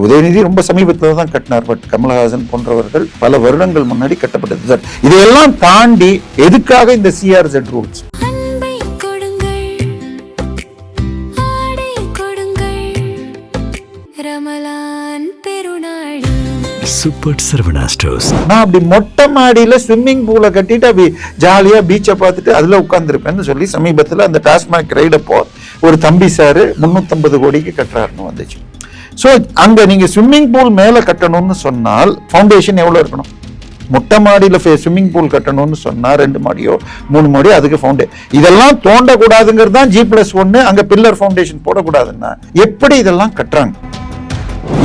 உதயநிதி ரொம்ப சமீபத்தில் தான் கட்டினார். பட் கமலஹாசன் போன்றவர்கள் பல வருடங்கள் முன்னாடி கட்டப்பட்டது சார். இதையெல்லாம் தாண்டி எதுக்காக இந்த CRZ rules? Super Saravana stores. நான் அப்படி மொட்டை மாடியில ஸ்விம்மிங் பூலை கட்டிட்டு அப்படி ஜாலியா பீச்சை பார்த்துட்டு அதுல உட்கார்ந்துருப்பேன்னு சொல்லி சமீபத்தில் அந்த டாஸ்மாக் ரைடப்போ ஒரு தம்பி சாரு 350 கோடிக்கு கட்டுறாருன்னு வந்துச்சு. ஸோ அங்க நீங்க ஸ்விம்மிங் பூல் மேல கட்டணும்னு சொன்னால் ஃபவுண்டேஷன் எவ்வளவு இருக்கணும்? மொட்டை மாடியில ஸ்விம்மிங் பூல் கட்டணும்னு சொன்னா 2 மாடியோ 3 மாடியோ அதுக்கு இதெல்லாம் தோண்டக்கூடாதுங்கிறது தான் G+1. அங்க பில்லர் ஃபவுண்டேஷன் போடக்கூடாதுன்னா எப்படி இதெல்லாம் கட்டுறாங்க?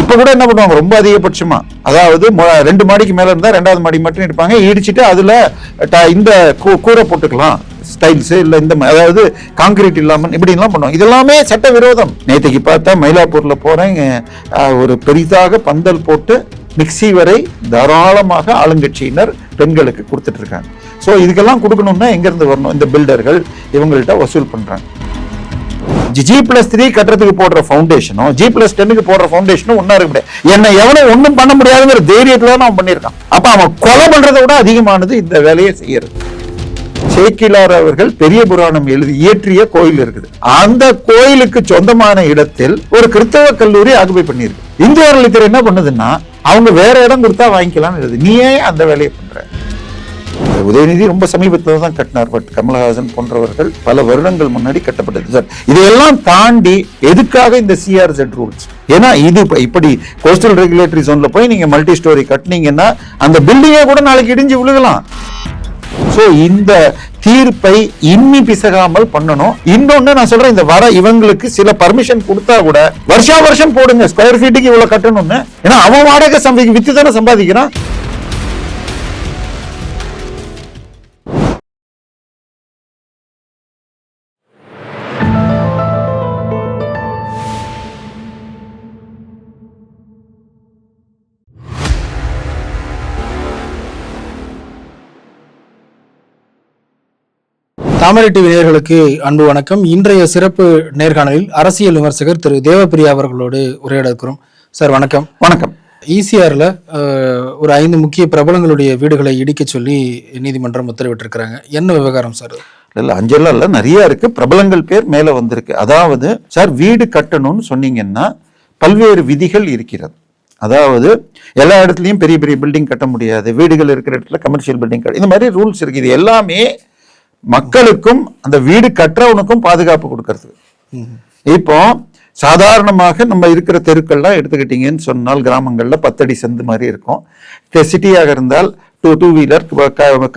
இப்ப கூட என்ன பண்ணுவாங்க, ரொம்ப அதிகபட்சமா அதாவது 2 மாடிக்கு மேல இருந்தா 2வது மாடி மட்டும் எடுப்பாங்க, இடிச்சுட்டு அதுல இந்த கூரை போட்டுக்கலாம் ஸ்டைல்ஸ் இல்ல இந்த அதாவது கான்கிரீட் இல்லாம இப்படி எல்லாம் பண்ணுவாங்க. இதெல்லாமே சட்ட விரோதம். நேற்றுக்கு பார்த்தா மயிலாப்பூர்ல போறேன், ஒரு பெரிதாக பந்தல் போட்டு மிக்சி வரை தாராளமாக ஆளுங்கட்சியினர் பெண்களுக்கு கொடுத்துட்டு இருக்காங்க. ஸோ இதுக்கெல்லாம் கொடுக்கணும்னா எங்க இருந்து வரணும்? இந்த பில்டர்கள் இவங்கள்ட்ட வசூல் பண்றாங்க. G+3 கட்டுறதுக்கு போடுற ஃபவுண்டேஷனும் G+10க்கு போடுற ஃபவுண்டேஷனும் ஒன்னா இருக்க முடியாது. என்ன எவனும் ஒன்றும் பண்ண முடியாதுங்கிற தைரியத்துல தான் அவன் பண்ணியிருக்கான். அப்ப அவன் கொலை பண்றதை விட அதிகமானது இந்த வேலையை செய்யறது. சேக்கிலார் அவர்கள் பெரிய புராணம் எழுதி இயற்றிய கோயில் இருக்குது. அந்த கோயிலுக்கு சொந்தமான இடத்தில் ஒரு கிறிஸ்தவ கல்லூரி ஆக்குபை பண்ணியிருக்கு. இந்திய அறநிலையத்துறை என்ன பண்ணுதுன்னா அவங்க வேற இடம் கொடுத்தா வாங்கிக்கலாம்னு எழுது. நீ ஏன் அந்த வேலையை பண்ற? உதயநிதி ரொம்ப சமீபத்தில் தான் கட்டினார். பட் கமலஹாசன் போன்றவர்கள் பல வருடங்கள் முன்னாடி கட்டப்பட்டது சார். இதையெல்லாம் தாண்டி எதுக்காக இந்த CRZ ரூல்ஸ்? ஏன்னா இது இப்படி கோஸ்டல் ரெகுலேட்டரி ஜோன்ல போய் நீங்க மல்டி ஸ்டோரி கட்டினீங்கன்னா அந்த பில்டிங்கே கூட நாளைக்கு இடிஞ்சு விழுகலாம். சோ இந்த தீர்ப்பை இன்னி பிசகாமல் பண்ணணும். இன்னொன்னு நான் சொல்றேன், இந்த வர இவங்களுக்கு சில பர்மிஷன் கொடுத்தா கூட வருஷம் போடுங்க, ஸ்கொயர் ஃபீட்டுக்கு இவ்வளவு கட்டணும்னு. ஏன்னா அவன் வாடகை வித்து தானே சம்பாதிக்கிறான். தாமரை டிவி நேயர்களுக்கு அன்பு வணக்கம். இன்றைய சிறப்பு நேர்காணலில் அரசியல் விமர்சகர் திரு தேவப்பிரியா அவர்களோடு உரையாட இருக்கிறோம். சார் வணக்கம். வணக்கம். ECRல ஒரு 5 முக்கிய பிரபலங்களுடைய வீடுகளை இடிக்க சொல்லி நீதிமன்றம் உத்தரவிட்டிருக்கிறாங்க. என்ன விவகாரம் சார்? இல்ல 5 இல்ல, நிறைய இருக்கு. பிரபலங்கள் பேர் மேல வந்திருக்கு. அதாவது சார், வீடு கட்டணும்னு சொன்னீங்கன்னா பல்வேறு விதிகள் இருக்கிறது. அதாவது எல்லா இடத்துலயும் பெரிய பெரிய பில்டிங் கட்ட முடியாது, வீடுகள் இருக்கிற இடத்துல கமர்ஷியல் பில்டிங் இந்த மாதிரி ரூல்ஸ் இருக்கு. இது எல்லாமே மக்களுக்கும் அந்த வீடு கட்டுறவனுக்கும் பாதுகாப்பு கொடுக்கறது. இப்போ சாதாரணமாக நம்ம இருக்கிற தெருக்கள்லாம் எடுத்துக்கிட்டீங்கன்னு சொன்னால் கிராமங்கள்ல 10 அடி சந்து மாதிரி இருக்கும். சிட்டியாக இருந்தால் டூ வீலர்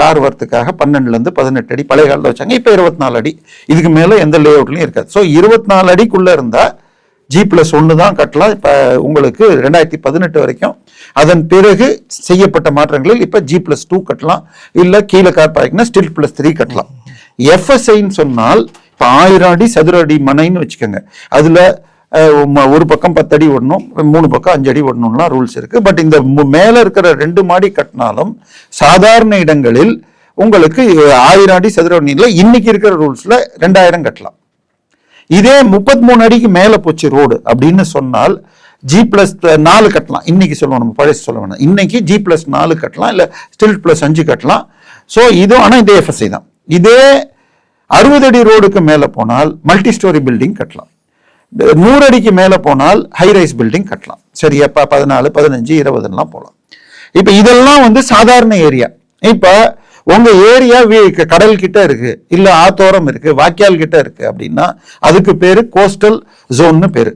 கார் வரத்துக்காக 12ல இருந்து 18 அடி பழைய காலத்தில் வச்சாங்க. இப்போ 24 அடி. இதுக்கு மேல எந்த லே அவுட்லயும் இருக்காது. ஸோ 24 அடிக்குள்ள இருந்தா G+1 தான் கட்டலாம். இப்ப உங்களுக்கு 2018 வரைக்கும். அதன் பிறகு செய்யப்பட்ட மாற்றங்களில் இப்ப G+2 கட்டலாம். இல்ல கீழே கார் பார்க்கிங்னா ஸ்டில் +3 கட்டலாம். FSIன்னு சொன்னால் இப்ப 1000 அடி சதுர அடி மனைன்னு வச்சுக்கோங்க. அதுல ஒரு பக்கம் 10 அடி ஓடணும், 3 பக்கம் 5 அடி ஓடணும்லாம் ரூல்ஸ் இருக்கு. பட் இந்த மேல இருக்கிற 2 மாடி கட்டினாலும் சாதாரண இடங்களில் உங்களுக்கு 1000 அடி சதுர அடியில் இன்னைக்கு இருக்கிற ரூல்ஸ்ல 2000 கட்டலாம். இதே 33 அடிக்கு மேல போச்சு ரோடு அப்படின்னு சொன்னால் G+4 கட்டலாம். இன்னைக்கு சொல்லுவோம், நம்ம பழைய சொல்ல வேணாம். இன்னைக்கு G+4 கட்டலாம், இல்ல ஸ்டில் +5 கட்டலாம். ஸோ இது ஆனா இந்த FSI தான். இதே 60 அடி ரோடுக்கு மேல போனால் மல்டி ஸ்டோரி பில்டிங் கட்டலாம். 100 அடிக்கு மேல போனால் ஹைரைஸ் பில்டிங் கட்டலாம். சரி, எப்ப 14, 15, 20 போகலாம். இப்ப இதெல்லாம் சாதாரண ஏரியா. இப்ப உங்க ஏரியா கடல் கிட்ட இருக்கு, இல்ல ஆத்தோரம் இருக்கு, வாய்க்கால் கிட்ட இருக்கு அப்படின்னா அதுக்கு பேரு கோஸ்டல் ஜோன்னு பேரு.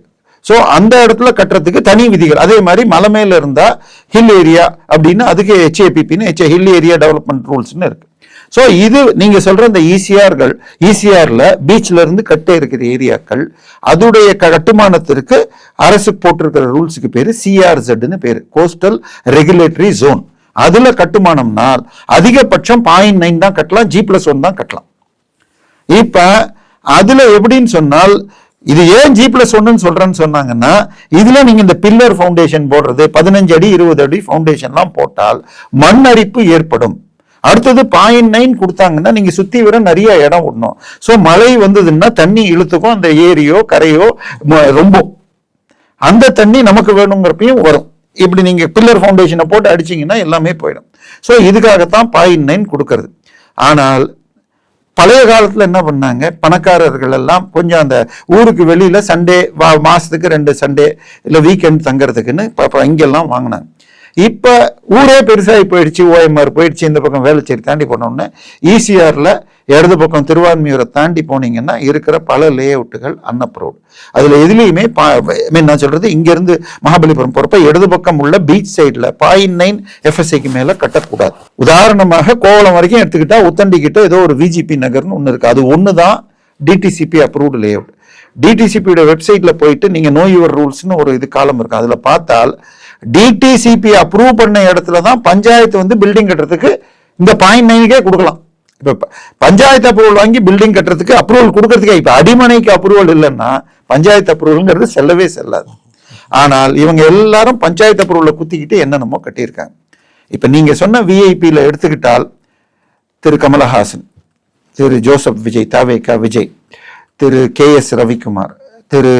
ஸோ அந்த இடத்துல கட்டுறதுக்கு தனி விதிகள். அதே மாதிரி மலை மேல இருந்தா ஹில் ஏரியா அப்படின்னா அதுக்கு HAPPன்னு ஹில் ஏரியா டெவலப்மெண்ட் ரூல்ஸ்ன்னு இருக்கு. ஸோ இது நீங்க சொல்ற இந்த ECRல பீச்ல இருந்து கட்ட இருக்கிற ஏரியாக்கள் அதோடைய கட்டுமானத்திற்கு அரசு போட்டிருக்கிற ரூல்ஸுக்கு பேரு CRZன்னு பேரு, கோஸ்டல் ரெகுலேட்டரி ஜோன். அதுல கட்டுமானம்னால் அதிகபட்சம் 0.9 தான் கட்டலாம், G+1 தான் கட்டலாம். இப்ப அதுல எப்படின்னு சொன்னால் இது ஏன் G+1 சொல்றேன்னு சொன்னாங்கன்னா இதுல நீங்க இந்த பில்லர் ஃபவுண்டேஷன் போடுறது 15 அடி 20 அடி ஃபவுண்டேஷன்லாம் போட்டால் மண் அரிப்பு ஏற்படும். அடுத்தது 0.9 கொடுத்தாங்கன்னா நீங்க சுத்தி வர நிறைய இடம் விடணும். ஸோ மழை வந்ததுன்னா தண்ணி இழுத்துக்கும், அந்த ஏரியோ கரையோ ரொம்ப. அந்த தண்ணி நமக்கு வேணுங்கிறப்பையும் வரும். இப்படி நீங்க பில்லர் ஃபவுண்டேஷனை போட்டு அடிச்சீங்கன்னா எல்லாமே போயிடும். ஸோ இதுக்காகத்தான் 0.9 கொடுக்கறது. ஆனால் பழைய காலத்துல என்ன பண்ணாங்க, பணக்காரர்கள் எல்லாம் கொஞ்சம் அந்த ஊருக்கு வெளியில சண்டே மாசத்துக்கு 2 சண்டே இல்லை வீக்கெண்ட் தங்கறதுக்குன்னு இங்கெல்லாம் வாங்கினாங்க. இப்ப ஊரே பெருசாகி போயிடுச்சு, OMR போயிடுச்சு, இந்த பக்கம் வேளச்சேரி தாண்டி போனோம்னு ECRல இடது பக்கம் திருவான்மியூரை தாண்டி போனீங்கன்னா இருக்கிற பல லே அவுட்டுகள் அன்அப்ரூவ்டு. அதுல எதுலையுமே நான் சொல்றது, இங்க இருந்து மகாபலிபுரம் போறப்ப இடது பக்கம் உள்ள பீச் சைட்ல 0.9 FSIக்கு மேல கட்டக்கூடாது. உதாரணமாக கோவளம் வரைக்கும் எடுத்துக்கிட்டா உத்தண்டி கிட்ட ஏதோ ஒரு VGP நகர்னு ஒண்ணு இருக்கு, அது ஒண்ணுதான் DTCP அப்ரூவ்டு லே அவுட். DTCPயோட வெப்சைட்ல போயிட்டு நீங்க நோ யுவர் ரூல்ஸ்னு ஒரு இது காலம் இருக்கு, அதுல பார்த்தால் DTCP அப்ரூவ் பண்ண இடத்துல தான் பஞ்சாயத்து வந்து பில்டிங் கட்டுறதுக்கு இந்த 0.9க்கே கொடுக்கலாம். இப்ப பஞ்சாயத்து அப்ரூவல் வாங்கி பில்டிங் கட்டுறதுக்கு அப்ரூவல் கொடுக்கறதுக்கே, இப்ப அடிமனைக்கு அப்ரூவல் இல்லைன்னா பஞ்சாயத்து அப்ரூவல்ங்கிறது செல்லவே செல்லாது. ஆனால் இவங்க எல்லாரும் பஞ்சாயத்து அப்ரூவலை குத்திக்கிட்டு என்னென்னமோ கட்டியிருக்காங்க. இப்ப நீங்க சொன்ன விஐபியில எடுத்துக்கிட்டால் திரு கமலஹாசன், திரு ஜோசப் விஜய், தாவேகா விஜய், திரு KS ரவிக்குமார், திரு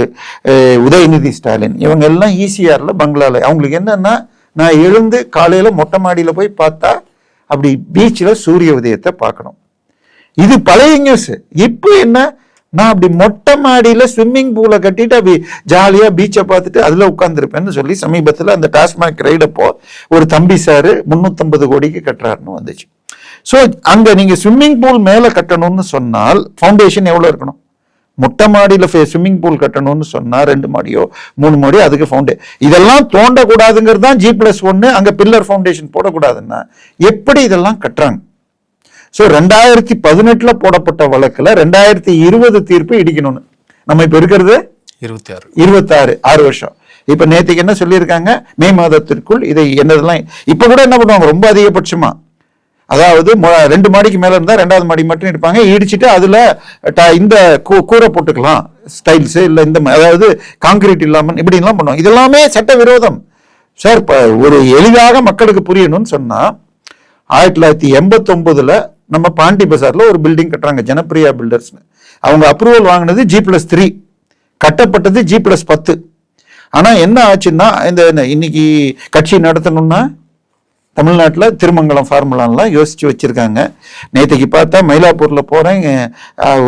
உதயநிதி ஸ்டாலின், இவங்க எல்லாம் ECRல பங்களால. அவங்களுக்கு என்னன்னா, நான் எழுந்து காலையில மொட்டை மாடியில போய் பார்த்தா அப்படி பீச்சில் சூரிய உதயத்தை பார்க்கணும். இது பழைய நியூஸ். இப்போ என்ன, நான் அப்படி மொட்டை மாடியில ஸ்விம்மிங் பூலை கட்டிட்டு அப்படி ஜாலியா பீச்சை பார்த்துட்டு அதுல உட்கார்ந்துருப்பேன்னு சொல்லி சமீபத்தில் அந்த டாஸ்மாக் ரைடப்போ ஒரு தம்பி சாரு 350 கோடிக்கு கட்டுறாருன்னு வந்துச்சு. ஸோ அங்க நீங்க ஸ்விம்மிங் பூல் மேல கட்டணும்னு சொன்னால் ஃபவுண்டேஷன் எவ்வளவு இருக்கணும்? மொட்டை மாடியில ஸ்விம்மிங் பூல் கட்டணும்னு சொன்னா 2 மாடியோ 3 மாடியோ அதுக்கு இதெல்லாம் தோண்டக்கூடாதுங்கிறது தான் G+1. அங்க பில்லர் ஃபவுண்டேஷன் போடக்கூடாதுன்னா எப்படி இதெல்லாம் கட்டுறாங்க? ஸோ 2018 போடப்பட்ட வழக்குல 2020 தீர்ப்பு இடிக்கணும்னு, நம்ம இப்ப இருக்கிறது 26 6 வருஷம். இப்ப நேற்றுக்கு என்ன சொல்லியிருக்காங்க, மே மாதத்திற்குள் இதை என்னதெல்லாம் இப்ப கூட என்ன பண்ணுவாங்க, ரொம்ப அதிகபட்சமா அதாவது 2 மாடிக்கு மேல இருந்தா 2வது மாடி மட்டும் இருப்பாங்க, இடிச்சுட்டு அதுல இந்த கூரை போட்டுக்கலாம் ஸ்டைல்ஸ் இல்ல இந்த அதாவது காங்கிரீட் இல்லாம இப்படி எல்லாம் பண்ணுவாங்க. இதெல்லாமே சட்ட விரோதம் சார். ஒரு எளிதாக மக்களுக்கு புரியணும்னு சொன்னா 1989 நம்ம பாண்டி பசார்ல ஒரு பில்டிங் கட்டுறாங்க, ஜனப்பிரியா பில்டர்ஸ். அவங்க அப்ரூவல் வாங்கினது G+3, கட்டப்பட்டது G+10. ஆனா என்ன ஆச்சுன்னா, இந்த இன்னைக்கு கட்சி நடத்தணும்னா தமிழ்நாட்டில் திருமங்கலம் ஃபார்முலான்லாம் யோசிச்சு வச்சிருக்காங்க. நேற்றுக்கு பார்த்தா மயிலாப்பூர்ல போறேன்,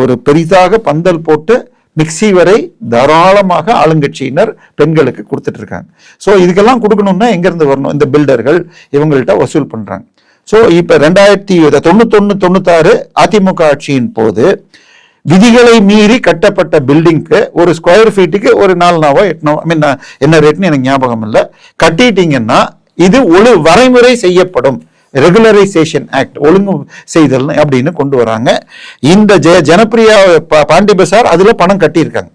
ஒரு பெரிதாக பந்தல் போட்டு மிக்சி வரை தாராளமாக ஆளுங்கட்சியினர் பெண்களுக்கு கொடுத்துட்டு இருக்காங்க. ஸோ இதுக்கெல்லாம் கொடுக்கணும்னா எங்கிருந்து வரணும்? இந்த பில்டர்கள் இவங்கள்ட்ட வசூல் பண்றாங்க. ஸோ இப்ப 1991-96 அதிமுக ஆட்சியின் போது விதிகளை மீறி கட்டப்பட்ட பில்டிங்க்கு ஒரு ஸ்கொயர் ஃபீட்டுக்கு ஒரு 4 8 என்ன ரேட்னு எனக்கு ஞாபகம் இல்லை, கட்டிட்டீங்கன்னா இது வரைமுறை செய்யப்படும், ரெகுலரைசேஷன் ஆக்ட், ஒழுங்கு செய்தல் அப்படின்னு கொண்டு வராங்க. இந்த ஜனப்பிரியா பாண்டி பசார் அதுல பணம் கட்டியிருக்காங்க.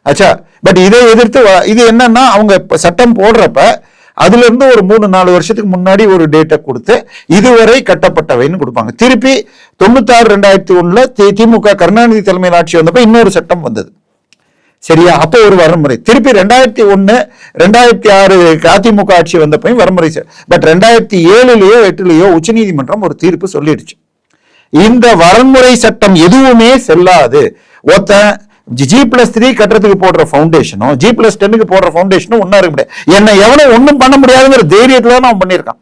ஆச்சா, பட் இதை எதிர்த்து இது என்னன்னா, அவங்க சட்டம் போடுறப்ப அதுல இருந்து ஒரு 3-4 வருஷத்துக்கு முன்னாடி ஒரு டேட்டை கொடுத்து இதுவரை கட்டப்பட்டவைன்னு கொடுப்பாங்க. திருப்பி 96-2001 திமுக கருணாநிதி தலைமையில் ஆட்சி வந்தப்ப இன்னொரு சட்டம் வந்தது, சரியா? அப்போ ஒரு வரமுறை. திருப்பி 2001-2006 அதிமுக ஆட்சி வந்தப்பையும் வரமுறை. பட் 2007-8 உச்சநீதிமன்றம் ஒரு தீர்ப்பு சொல்லிடுச்சு, இந்த வரன்முறை சட்டம் எதுவுமே செல்லாது. G+3 கட்டுறதுக்கு போடுற ஃபவுண்டேஷனும் G+10க்கு போடுற ஃபவுண்டேஷனும் ஒன்னா இருக்க முடியாது. என்ன எவனும் ஒன்றும் பண்ண முடியாதுங்கிற தைரியத்துல தான் அவன் பண்ணியிருக்கான்.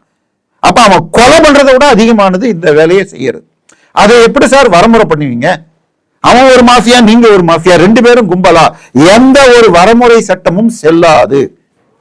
அப்ப அவன் கொலை பண்றதை விட அதிகமானது இந்த வேலையை செய்யறது. அதை எப்படி சார் வரமுறை பண்ணுவீங்க? அவன் ஒரு மாஃபியா, நீங்க ஒரு மாஃபியா, 2 பேரும் கும்பலா? எந்த ஒரு வரமுறை சட்டமும் செல்லாது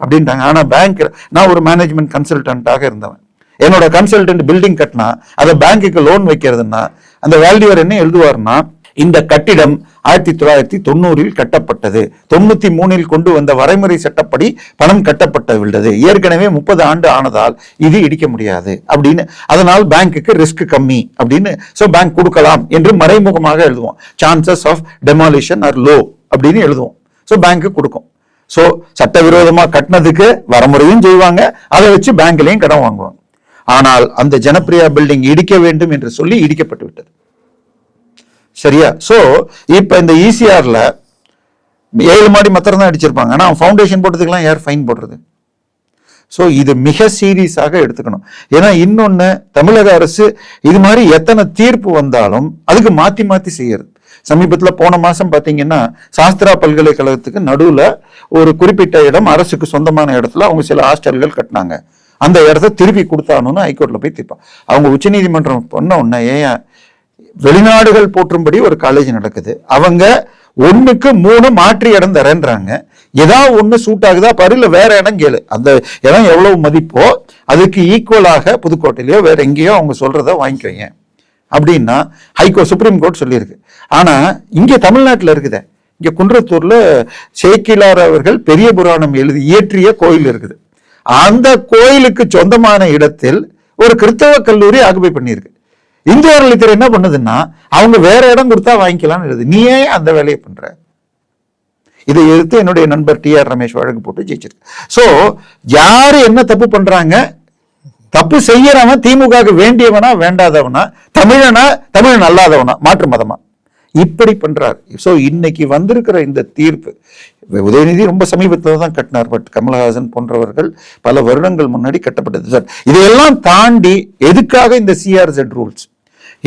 அப்படின்ட்டாங்க. ஆனா பேங்க், நான் ஒரு மேனேஜ்மெண்ட் கன்சல்டன்டாக இருந்தவன். என்னோட கன்சல்டன்ட் பில்டிங் கட்டினா அதை பேங்குக்கு லோன் வைக்கிறதுனா அந்த வேல்யூவர் என்ன எழுதுவார்னா, இந்த கட்டிடம் 1990 கட்டப்பட்டது, 93 கொண்டு வந்த வரைமுறை சட்டப்படி பணம் கட்டப்பட்டுள்ளது, ஏற்கனவே 30 ஆண்டு ஆனதால் இது இடிக்க முடியாது அப்படின்னு, அதனால் பேங்குக்கு ரிஸ்க் கம்மி அப்படின்னு, சோ பேங்க் கொடுக்கலாம் என்று மறைமுகமாக எழுதுவோம். Chances of demolition are low அப்படின்னு எழுதுவோம். சோ பேங்க் கொடுக்கும். சோ சட்டவிரோதமா கட்டினதுக்கு வரமுறையும் செய்வாங்க, அதை வச்சு பேங்க்லயும் கடன் வாங்குவாங்க. ஆனால் அந்த ஜனப்பிரியா பில்டிங் இடிக்க வேண்டும் என்று சொல்லி இடிக்கப்பட்டு விட்டது, சரியா? சோ இப்ப இந்த ECRல 7 மாடி மாத்திரம் தான் அடிச்சிருப்பாங்க. ஆனா ஃபவுண்டேஷன் போட்டதுக்கெல்லாம் யார் ஃபைன் போடுறது? சோ இது மிக சீரியஸாக எடுத்துக்கணும். ஏன்னா இன்னொன்னு, தமிழக அரசு இது மாதிரி எத்தனை தீர்ப்பு வந்தாலும் அதுக்கு மாத்தி மாத்தி செய்யறது. சமீபத்தில் போன மாசம் பார்த்தீங்கன்னா சாஸ்திரா பல்கலைக்கழகத்துக்கு நடுவில் ஒரு குறிப்பிட்ட இடம் அரசுக்கு சொந்தமான இடத்துல அவங்க சில ஹாஸ்டல்கள் கட்டினாங்க. அந்த இடத்த திருப்பி கொடுத்தானுன்னு ஹைகோர்ட்ல போய் தீர்ப்பான். அவங்க உச்சநீதிமன்றம் பண்ண உடனே ஏன் வெளிநாடுகள் போற்றும்படி ஒரு காலேஜ் நடக்குது, அவங்க 1க்கு 3 மாற்றி இடம் தரேன்றாங்க. ஏதாவது ஒண்ணு சூட் ஆகுதா பாரு, இல்ல வேற இடம் கேளு, அந்த இடம் எவ்வளவு மதிப்போ அதுக்கு ஈக்குவலாக புதுக்கோட்டையிலயோ வேற எங்கேயோ அவங்க சொல்றத வாங்கிக்கோங்க அப்படின்னா சுப்ரீம் கோர்ட் சொல்லியிருக்கு. ஆனா இங்க தமிழ்நாட்டில் இருக்குதே, இங்க குன்றத்தூர்ல சேக்கிலார் அவர்கள் பெரிய புராணம் இயற்றிய கோயில் இருக்குது. அந்த கோயிலுக்கு சொந்தமான இடத்தில் ஒரு கிறிஸ்தவ கல்லூரி ஆக்குபை பண்ணியிருக்கு. இந்து அறநிலையத்துறை என்ன பண்ணுதுன்னா அவங்க வேற இடம் கொடுத்தா வாங்கிக்கலாம்னு எழுது. நீ ஏன் அந்த வேலையை பண்ற? இதை எதிர்த்து என்னுடைய நண்பர் TR ரமேஷ் வழக்கு போட்டு ஜெயிச்சிருக்கு. சோ யாரு என்ன தப்பு பண்றாங்க, தப்பு செய்யறவன் திமுகவுக்கு வேண்டியவனா வேண்டாதவனா, தமிழன் அல்லாதவனா, மாற்று மதமா, இப்படி பண்றாரு. சோ இன்னைக்கு வந்திருக்கிற இந்த தீர்ப்பு, உதயநிதி ரொம்ப சமீபத்தில் தான் கட்டினார், பட் கமலஹாசன் போன்றவர்கள் பல வருடங்கள் முன்னாடி கட்டப்பட்டது சார். இதையெல்லாம் தாண்டி எதுக்காக இந்த CRZ ரூல்ஸ்?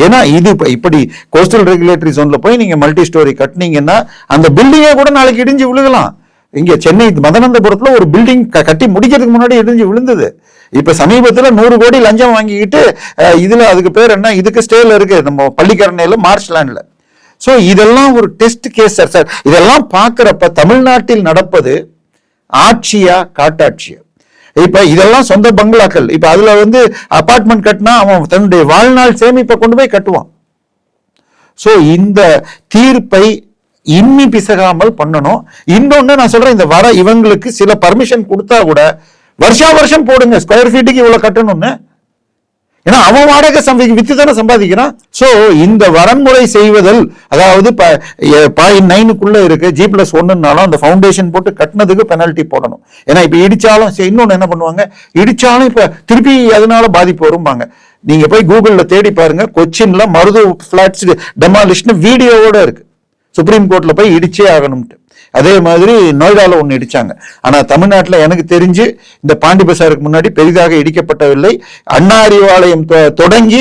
ஏன்னா இது இப்படி கோஸ்டல் ரெகுலேட்டரி ஜோன்ல போய் நீங்க மல்டி ஸ்டோரி கட்டினீங்கன்னா அந்த பில்டிங்கே கூட நாளைக்கு இடிஞ்சு விழுகலாம். இங்க சென்னை மதனந்தபுரத்துல ஒரு பில்டிங் கட்டி முடிக்கிறதுக்கு முன்னாடி இடிஞ்சு விழுந்தது. இப்ப சமீபத்துல 100 கோடி லஞ்சம் வாங்கிக்கிட்டு இதுல அதுக்கு பேர் என்ன, இதுக்கு ஸ்டேல இருக்கு நம்ம பள்ளிக்கரணையில மார்ச்லாண்ட்ல. சோ இதெல்லாம் ஒரு டெஸ்ட் கேஸ் சார். இதெல்லாம் பாக்குறப்ப தமிழ்நாட்டில் நடப்பது ஆட்சியா காட்டாட்சியா? இப்ப இதெல்லாம் சொந்த பங்களாக்கள். இப்ப அதுல அபார்ட்மெண்ட் கட்டினா அவன் தன்னுடைய வாழ்நாள் சேமிப்பை கொண்டு போய் கட்டுவான். சோ இந்த தீர்ப்பை இன்னி பிசகாமல் பண்ணணும். இன்னொன்னு நான் சொல்றேன், இந்த வர இவங்களுக்கு சில பர்மிஷன் கொடுத்தா கூட வருஷம் போடுங்க, ஸ்கொயர் ஃபீட்டுக்கு இவ்வளவு கட்டணும்னு. ஏன்னா அவன் வாடகை வித்து தானே சம்பாதிக்கிறான். சோ இந்த வரன்முறை செய்வதில், அதாவது 0.9க்குள்ள இருக்கு G+1னாலும் அந்த ஃபவுண்டேஷன் போட்டு கட்டினதுக்கு பெனல்ட்டி போடணும். ஏன்னா இப்ப இடிச்சாலும் இன்னொன்னு என்ன பண்ணுவாங்க, இடிச்சாலும் இப்ப திருப்பி அதனால பாதிப்பு வரும்பாங்க. நீங்க போய் கூகுள்ல தேடி பாருங்க, கொச்சின்ல மருது பிளாட்ஸ் டெமாலிஷன் வீடியோவோட இருக்கு. சுப்ரீம் கோர்ட்ல போய் இடிச்சே ஆகணும்ட்டு. அதே மாதிரி நோய்டால ஒண்ணு இடிச்சாங்க. ஆனா தமிழ்நாட்டில் எனக்கு தெரிஞ்சு இந்த பாண்டி பசாருக்கு முன்னாடி பெரிதாக இடிக்கப்படவில்லை. அண்ணா அறிவாலயம் தொடங்கி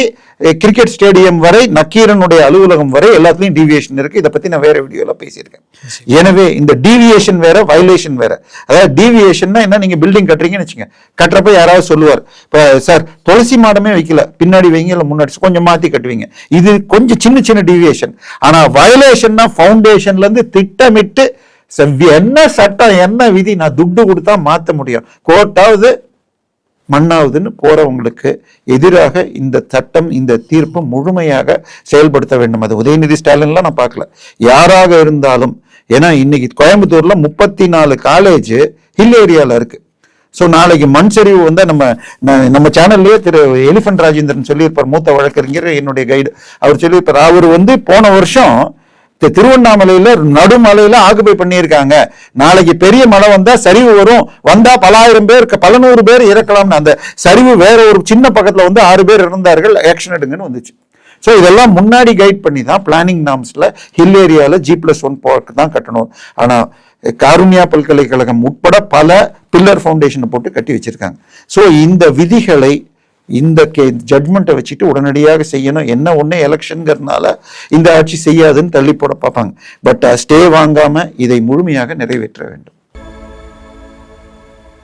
கிரிக்கெட் ஸ்டேடியம் வரை, நக்கீரனுடைய அலுவலகம் வரை எல்லாத்துலயும் டீவியேஷன் இருக்கு. இதை பத்தி நான் வேற வீடியோல பேசியிருக்கேன். எனவே இந்த டீவியேஷன் வேற, வயலேஷன் வேற. அதாவது டீவியேஷன்னா என்ன, நீங்க பில்டிங் கட்டுறீங்கன்னு வச்சுங்க, கட்டுறப்ப யாராவது சொல்லுவார், இப்ப சார் துளசி மாடமே வைக்கல, பின்னாடி வைங்க, இல்ல முன்னாடி கொஞ்சம் மாத்தி கட்டுவீங்க, இது கொஞ்சம் சின்ன டிவியேஷன். ஆனா வயலேஷன்னா ஃபவுண்டேஷன்ல இருந்து திட்டமிட்டு என்ன சட்டம் என்ன விதி நான் துட்டு கொடுத்தா மாத்த முடியும், கோர்ட்டாவது மண்ணாவதுன்னு போறவங்களுக்கு எதிராக இந்த சட்டம், இந்த தீர்ப்பு முழுமையாக செயல்படுத்த வேண்டும். அது உதயநிதி ஸ்டாலின்லாம் நான் பார்க்கல, யாராக இருந்தாலும். ஏன்னா இன்னைக்கு கோயம்புத்தூர்ல 34 காலேஜ் ஹில் ஏரியால இருக்கு. ஸோ நாளைக்கு மண் சரிவு நம்ம சேனல்லையே திரு எலிஃபண்ட் ராஜேந்திரன் சொல்லியிருப்பார், மூத்த வழக்கறிஞர், என்னுடைய கைடு, அவர் சொல்லியிருப்பார். அவர் போன வருஷம் திருவண்ணாமலையில நடுமலையில ஆக்குபை பண்ணியிருக்காங்க. நாளைக்கு பெரிய மழை வந்தா சரிவு வரும், வந்தா பல ஆயிரம் பேர், பல நூறு பேர் இறக்கலாம்னு. அந்த சரிவு வேற ஒரு சின்ன பக்கத்துல 6 பேர் இறந்தார்கள், ஆக்ஷன் எடுங்கன்னு வந்துச்சு. ஸோ இதெல்லாம் முன்னாடி கைட் பண்ணி தான் பிளானிங் நார்ம்ஸ்ல ஹில் ஏரியால G+1 பார்க் தான் கட்டணும். ஆனா காருண்யா பல்கலைக்கழகம் உட்பட பல பில்லர் ஃபவுண்டேஷனை போட்டு கட்டி வச்சிருக்காங்க. ஸோ இந்த விதிகளை, இந்த ஜட்மெண்ட்டை வச்சுட்டு உடனடியாக செய்யணும். என்ன ஒண்ணு எலெக்ஷன்ங்கிறதுனால இந்த ஆட்சி செய்யாதுன்னு தள்ளி போட பார்ப்பாங்க. பட் ஸ்டே வாங்காம இதை முழுமையாக நிறைவேற்ற வேண்டும்.